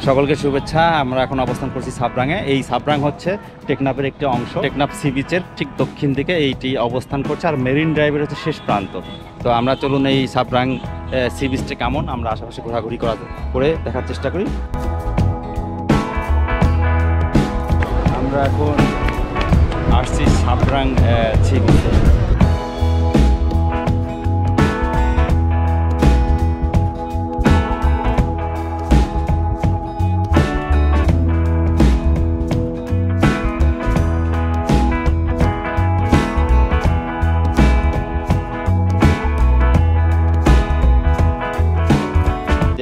সকলকে শুভেচ্ছা। আমরা এখন অবস্থান করছি সাবরাঙে। এই সাবরাং হচ্ছে টেকনাফের একটি অংশ। টেকনাফ সি বিচের ঠিক দক্ষিণ দিকে এইটি অবস্থান করছে, আর মেরিন ড্রাইভের হচ্ছে শেষ প্রান্ত। তো আমরা চলুন এই সাবরাং সি বিচটা কেমন আমরা আশেপাশে ঘোরাঘুরি করে দেখার চেষ্টা করি। আমরা এখন আসছি সাবরাং সি বিচে।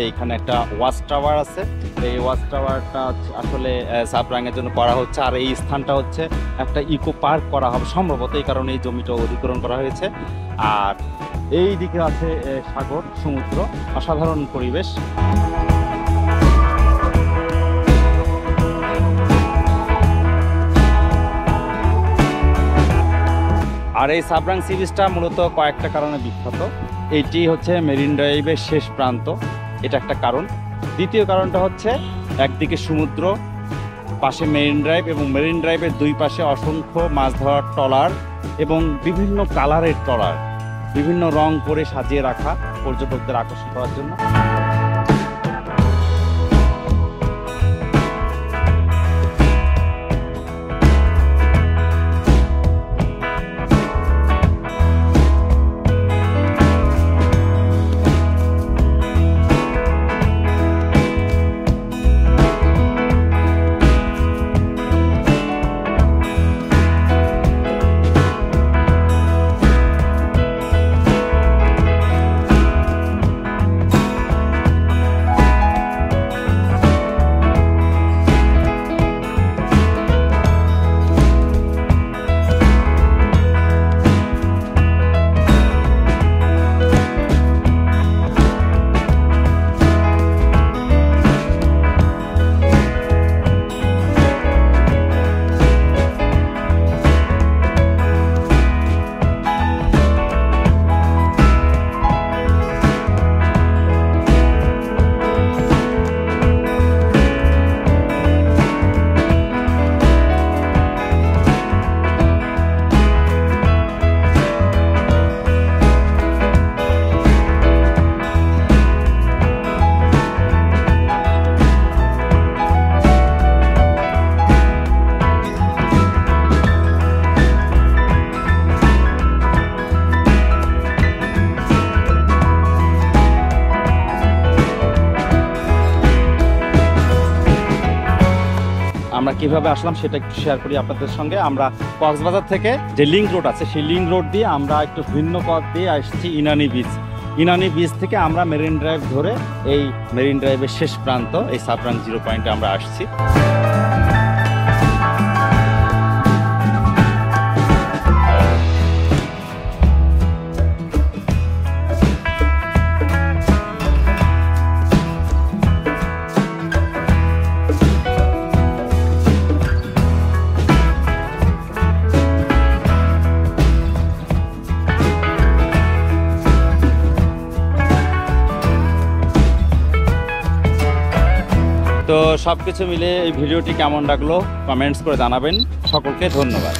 এইখানে একটা ওয়াচ টাওয়ার আছে, এই ওয়াচ টাওয়ারটা আসলে সাবরাঙের জন্য করা হচ্ছে, আর এই স্থানটা হচ্ছে একটা ইকো পার্ক করা হবে সম্ভবত, এই কারণে এই জমিটা অধিগ্রহণ করা হয়েছে। আর এই দিকে আছে সাগর, সমুদ্র, অসাধারণ পরিবেশ। আর এই সাবরাং সি বিচটা মূলত কয়েকটা কারণে বিখ্যাত। এইটি হচ্ছে মেরিন ড্রাইভের শেষ প্রান্ত, এটা একটা কারণ। দ্বিতীয় কারণটা হচ্ছে একদিকে সমুদ্র, পাশে মেরিন ড্রাইভ, এবং মেরিন ড্রাইভের দুই পাশে অসংখ্য মাছ ধরার ট্রলার এবং বিভিন্ন কালারের ট্রলার, বিভিন্ন রং করে সাজিয়ে রাখা পর্যটকদের আকর্ষণ করার জন্য। আমরা কিভাবে আসলাম সেটা একটু শেয়ার করি আপনাদের সঙ্গে। আমরা কক্সবাজার থেকে যে লিংক রোড আছে, সেই লিংক রোড দিয়ে আমরা একটু ভিন্ন পথ দিয়ে আসছি ইনানি বিচ। ইনানি বিচ থেকে আমরা মেরিন ড্রাইভ ধরে এই মেরিন ড্রাইভের শেষ প্রান্ত এই সাবরাং 0 পয়েন্টে আমরা আসছি। তো সব কিছু মিলে এই ভিডিওটি কেমন লাগলো কমেন্টস করে জানাবেন। সকলকে ধন্যবাদ।